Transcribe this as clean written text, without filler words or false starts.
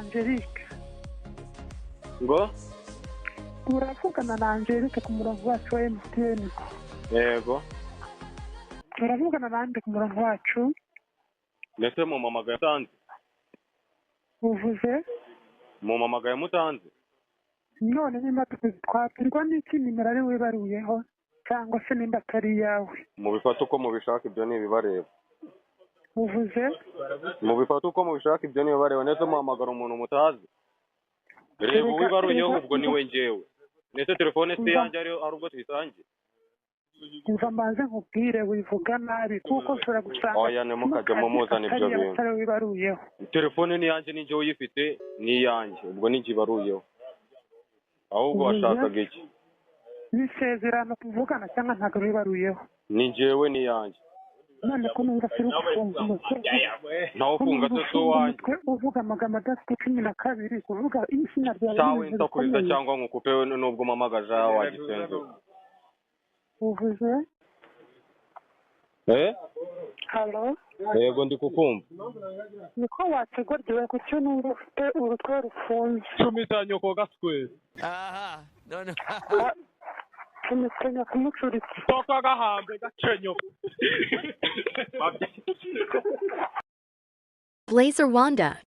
Angelique. ngo Uravugana na Angelique ku murongo wacu wa MTN. yego Uravugana nande ku murongo wacu? ndetse mumamagaye mutanze Uvuze? mumamagaye mutanze None nimba twapirwa n'iki nimero ari wibaruyeho cyangwa se nimba atari yawe? mubifata uko mubishaka ibyo ni ibibareba Uvuze? mubifata uko mubishaka ibyo ni ibibareba ndetse muhamagara umuntu mutazi reba wibaruyeho ubwo niwe njyewe ndetse telefone si yanjye ari ubwo tuyisangiye Umva mbanze nkubwire wivuga nabi kuko ushobora gusanga oya ntimukajya mumuzana ibyo bintu atari wibaruyeho. telefone ni yanjye ninjye uyifite ni iyanjye ubwo ninjye ibaruyeho ahubwo washakaga iki N'isezerano tuvugana cyangwa ntabwo wibaruyeho? ni njyewe ni iyanjye None ko numva turi gufunga umutwe nawe ufunga se si uwanjye uvuga amagambo adafite 12 kuvuga izina ryawe sawe nsakuriza cyangwa nkukupe nubwo umamagaje wagisenze uvuze. Halo yego ndi kukumva niko wategurwe ku cyo numva ufite urutwe rufunze cumita nyoko gaswe Aha, no. tumenya kumucuritse toka gahambe gacenyo Blazer Wanda.